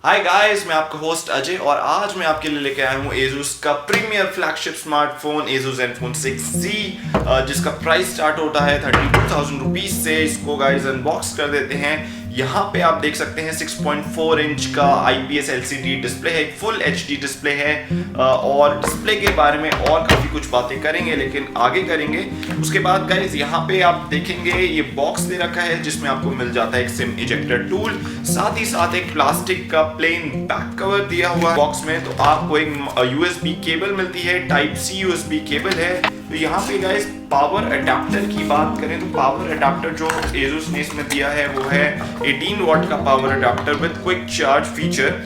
Hi guys, मैं आपका host Ajay और आज मैं आपके लिए लेके आया हूँ ASUS का premier flagship smartphone ASUS Zenfone 6C, जिसका प्राइस स्टार्ट होता है 32,000 रुपीज से। इसको गाइस अनबॉक्स कर देते हैं। यहाँ पे आप देख सकते हैं 6.4 इंच का IPS LCD डिस्प्ले है, फुल HD डिस्प्ले है। और डिस्प्ले के बारे में और काफ़ी कुछ बातें करेंगे, लेकिन आगे करेंगे। उसके बाद गाइस यहाँ पे आप देखेंगे ये बॉक्स दे रखा है जिसमें आपको मिल जाता है एक सिम इजेक्टर टूल, साथ ही साथ एक प्लास्टिक का प्लेन बैक कवर दिया हुआ है बॉक्स में। तो आपको एक USB केबल मिलती है, टाइप C USB केबल है। तो यहाँ पे गाइस पावर अडेप्टर की बात करें तो पावर अडेप्टर जो ASUS ने इसमें दिया है वो है 18 वॉट का power adapter with quick charge feature.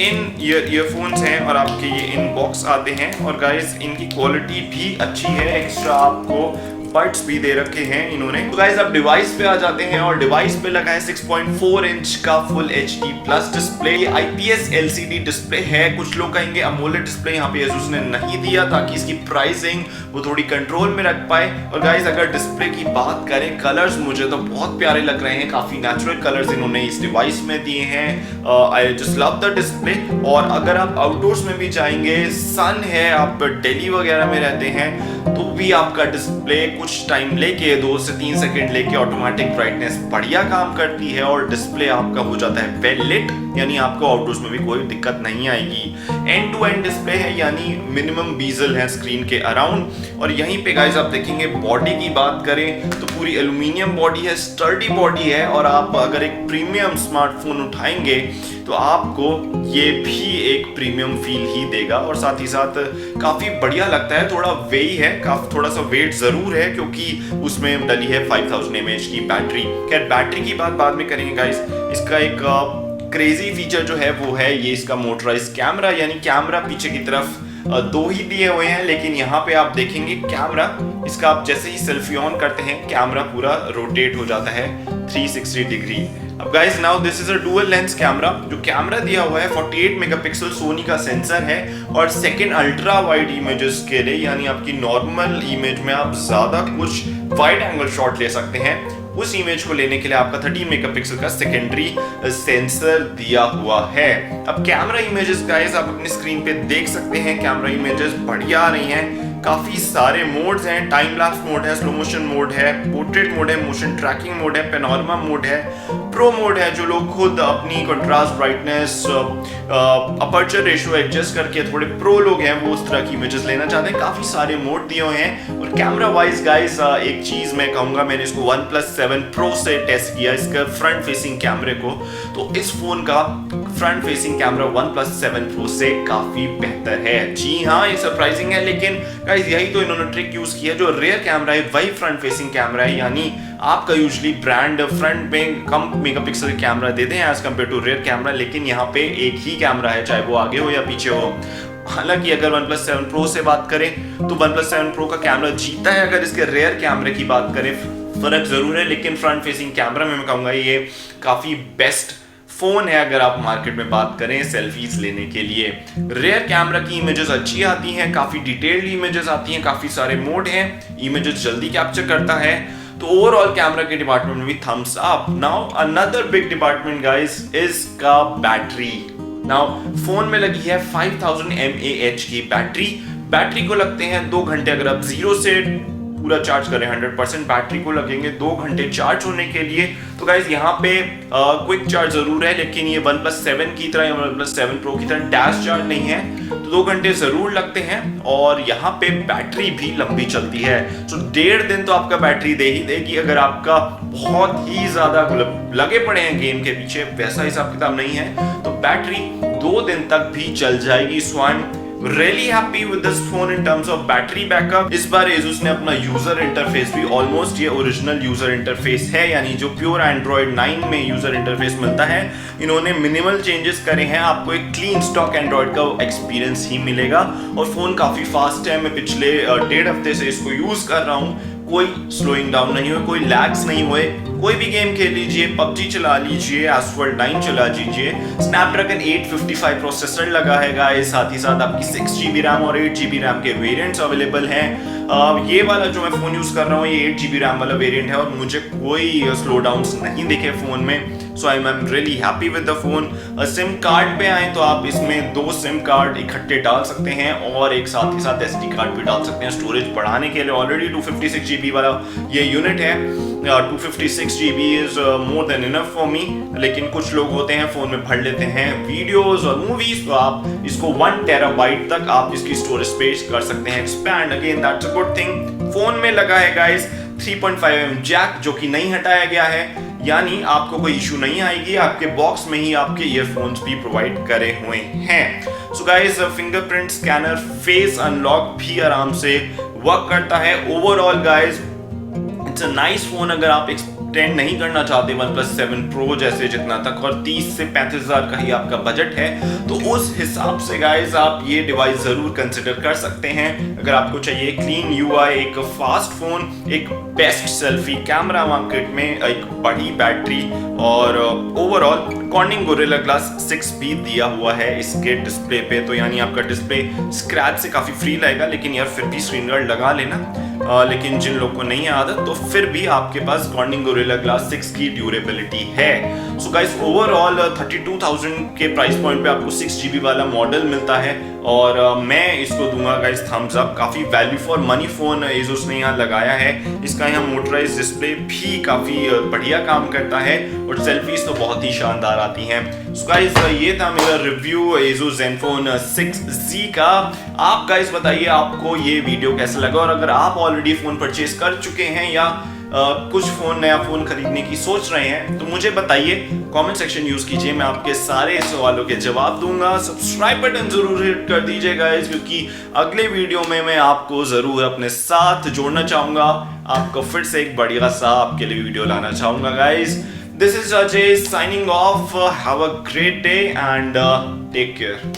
In earphones हैं और आपके ये इन बॉक्स आते हैं। और गाइस इनकी क्वालिटी भी अच्छी है, एक्स्ट्रा आपको बड्स भी दे रखे हैं इन्होंने। तो गाइस अब डिवाइस पे आ जाते हैं और डिवाइस पे लगा है 6.4 इंच का फुल HD प्लस डिस्प्ले। ये IPS LCD डिस्प्ले है। कुछ लोग कहेंगे अमोलेड डिस्प्ले यहाँ पे ASUS ने नहीं दिया ताकि इसकी प्राइसिंग वो थोड़ी कंट्रोल में रख पाए। और गाइस अगर डिस्प्ले की बात करें, कलर्स मुझे तो बहुत प्यारे लग रहे हैं, काफी नेचुरल कलर्स इन्होंने इस डिवाइस में दिए हैं। I just love the display. और अगर आप आउटडोर्स में भी जाएंगे, सन है, आप दिल्ली वगैरह में रहते हैं, तो भी आपका डिस्प्ले कुछ टाइम लेके 2 से 3 सेकंड लेके ऑटोमेटिक ब्राइटनेस बढ़िया काम करती है और डिस्प्ले आपका हो जाता है वेल लिट, यानी आपको आउटडोर्स में भी कोई दिक्कत नहीं आएगी। एंड टू एंड डिस्प्ले है, यानी मिनिमम बीजल है स्क्रीन के अराउंड। और यहीं पे गाइस आप देखेंगे बॉडी की बात करें तो पूरी एल्यूमिनियम बॉडी है, स्टर्डी बॉडी है। और आप अगर एक प्रीमियम स्मार्टफोन उठाएंगे तो आपको ये भी एक प्रीमियम फील ही देगा। और साथ ही साथ काफी बढ़िया लगता है, थोड़ा वेई है, काफी थोड़ा सा वेट जरूर है क्योंकि उसमें डली है 5000 mAh की बैटरी। खैर बैटरी की बात बाद में करेंगे गाइस। इसका एक क्रेजी फीचर जो है वो है ये इसका मोटराइज कैमरा, यानी कैमरा पीछे की तरफ 2 ही दिए हुए हैं, लेकिन यहाँ पे आप देखेंगे कैमरा इसका आप जैसे ही सेल्फी ऑन करते हैं कैमरा पूरा रोटेट हो जाता है 360 डिग्री। अब guys now this is a dual lens camera. जो कैमरा दिया हुआ है 48 मेगापिक्सल सोनी का सेंसर है और सेकंड अल्ट्रा वाइड इमेजेस के लिए, यानी आपकी नॉर्मल इमेज में आप ज्यादा कुछ वाइड एंगल शॉट ले सकते हैं। उस इमेज को लेने के लिए आपका 30 मेगापिक्सल का सेकेंडरी सेंसर दिया हुआ है। अब कैमरा इमेजेस गाइस आप अपनी स्क्रीन पे देख सकते हैं, कैमरा इमेजेस बढ़िया आ रही हैं। काफी सारे मोड्स हैं, टाइम लैप्स मोड है, स्लो मोशन मोड है, पोर्ट्रेट मोड है, मोशन ट्रैकिंग मोड है, पैनोरामा मोड है, प्रो मोड है। जो लोग खुद अपनी contrast brightness aperture ratio adjust करके थोड़े प्रो लोग हैं, वो उस तरह की इमेजेस लेना चाहते हैं। काफी सारे मोड दिए हुए हैं। और कैमरा वाइज गाइस एक चीज मैं कहूंगा, मैंने इसको OnePlus 7 Pro से टेस्ट किया, इसका फ्रंट फेसिंग कैमरे को। तो इस फोन का front facing camera OnePlus 7 Pro से काफी बेहतर है। जी हाँ, ये सरप्राइजिंग है, लेकिन गाइस यही तो इन्होंने ट्रिक यूज किया। जो रियर कैमरा है वही फ्रंट फेसिंग कैमरा है, यानी आपका यूजुअली ब्रांड फ्रंट में कम मेगापिक्सल कैमरा देते हैं as compare to rear camera, लेकिन यहाँ पे एक ही कैमरा है, चाहे वो आगे हो या पीछे हो। हालांकि अगर OnePlus 7 Pro से बात करें तो OnePlus 7 Pro का कैमरा जीता है अगर इसके रियर कैमरे की बात करें, फर्क जरूर है। लेकिन फ्रंट फेसिंग कैमरा में मैं कहूंगा ये काफी बेस्ट फोन है अगर आप मार्केट में बात करें सेल्फीज लेने के लिए। रियर कैमरा की इमेजेस अच्छी आती हैं, काफी डिटेल्ड इमेजेस आती हैं, काफी सारे मोड हैं, इमेजेस जल्दी कैप्चर करता है। तो ओवरऑल कैमरा के डिपार्टमेंट में भी thumbs up. Now another big department guys is का बैटरी। नाउ फोन में लगी है 5000 mAh की बैटरी। बैटरी को लगते हैं 2 घंटे। अगर आप 0 से पूरा चार्ज करें 100% बैटरी को लगेंगे 2 घंटे चार्ज होने के लिए। तो गाइज यहाँ पे क्विक चार्ज जरूर है, लेकिन ये OnePlus 7 की तरह या OnePlus 7 Pro की तरह डैश चार्ज नहीं है। तो 2 घंटे जरूर लगते हैं और यहाँ पे बैटरी भी लंबी चलती है। तो 1.5 दिन तो आपका बैटरी दे ही देगी। अगर आपका बहुत ही ज्यादा लगे पड़े हैं गेम के पीछे, वैसा हिसाब किताब नहीं है, तो बैटरी 2 दिन तक भी चल जाएगी। So I am really happy with this phone in terms of battery backup। इस बार ASUS ने अपना यूजर इंटरफेस भी ऑलमोस्ट ये ओरिजिनल यूजर इंटरफेस है, यानी जो प्योर Android 9 में यूजर इंटरफेस मिलता है, इन्होंने मिनिमल चेंजेस करे हैं। आपको एक क्लीन स्टॉक एंड्रॉइड का एक्सपीरियंस ही मिलेगा और फोन काफी फास्ट है। मैं पिछले 1.5 हफ्ते से इसको यूज कर रहा हूँ, कोई स्लोइंग डाउन नहीं हुए, कोई लैग्स नहीं हुए। कोई भी गेम खेल लीजिए, PUBG चला लीजिए, ASUS 9 चला लीजिए। स्नैपड्रैगन 855 प्रोसेसर लगा है गाइस, साथ ही साथ आपकी 6GB रैम और 8GB रैम के वेरिएंट्स अवेलेबल हैं। ये वाला जो मैं फोन यूज कर रहा हूँ ये 8GB रैम वाला वेरिएंट है और मुझे कोई स्लो डाउन्स नहीं दिखे फोन में। So I am really happy with the phone. SIM card पे आए तो आप इसमें 2 सिम कार्ड इकट्ठे डाल सकते हैं और एक साथ के साथ SD कार्ड भी डाल सकते हैं स्टोरेज बढ़ाने के लिए। ऑलरेडी 256 GB वाला ये यूनिट है। 256 GB is more than enough for me, लेकिन कुछ लोग होते हैं फोन में भर लेते हैं वीडियोस और मूवीज, तो आप इसको 1 टेराबाइट तक आप इसकी स्टोरेज स्पेस कर सकते हैं expand. Again that's a good thing. Phone में लगा है गाइस 3.5mm जैक जो कि नहीं हटाया गया है, यानी आपको कोई इशू नहीं आएगी। आपके बॉक्स में ही आपके ईयरफोन्स भी प्रोवाइड करे हुए हैं। So guys fingerprint scanner, face unlock भी आराम से वर्क करता है। Overall guys it's a nice phone. अगर आप एक्सटेंड नहीं करना चाहते OnePlus 7 Pro जैसे जितना तक, और 30 से 35,000 का ही आपका बजट है, तो उस हिसाब से गाइस आप ये डिवाइस जरूर कंसिडर कर सकते हैं। अगर आपको चाहिए क्लीन UI, एक फास्ट फोन, एक बेस्ट सेल्फी कैमरा मार्केट में, एक बड़ी बैटरी और ओवरऑल कॉर्निंग गोरिल्ला ग्लास 6 भी दिया हुआ है इसके डिस्प्ले पे, तो यानी आपका डिस्प्ले स्क्रैच से काफी फ्री लगेगा। लेकिन यार फिर भी स्क्रीन गार्ड लगा लेना, लेकिन जिन लोग को नहीं आदत तो फिर भी आपके पास कॉर्निंग गोरिल्ला ग्लास 6 की ड्यूरेबिलिटी है। सो गाइस ओवरऑल 32,000 के प्राइस पॉइंट पे आपको 6 GB वाला मॉडल मिलता है और मैं इसको दूंगा गाइस थम्स अप। काफी value for money phone ASUS ने यहाँ लगाया है। इसका यहाँ मोटराइज डिस्प्ले भी काफी बढ़िया काम करता है और सेल्फीज तो बहुत ही शानदार आती हैं। सो गाइस ये था मेरा रिव्यू ASUS Zenfone 6Z का। आप गाइस बताइए आपको ये वीडियो कैसा लगा, और अगर आप ऑलरेडी फोन परचेज कर चुके हैं या कुछ नया फोन खरीदने की सोच रहे हैं तो मुझे बताइए, कमेंट सेक्शन यूज कीजिए, मैं आपके सारे सवालों के जवाब दूंगा। सब्सक्राइब बटन जरूर हिट कर दीजिए गाइस, क्योंकि अगले वीडियो में मैं आपको जरूर अपने साथ जोड़ना चाहूंगा। आपको फिर से एक बढ़िया सा आपके लिए वीडियो लाना चाहूंगा guys. This is Ajay signing off. Have a great day and take care.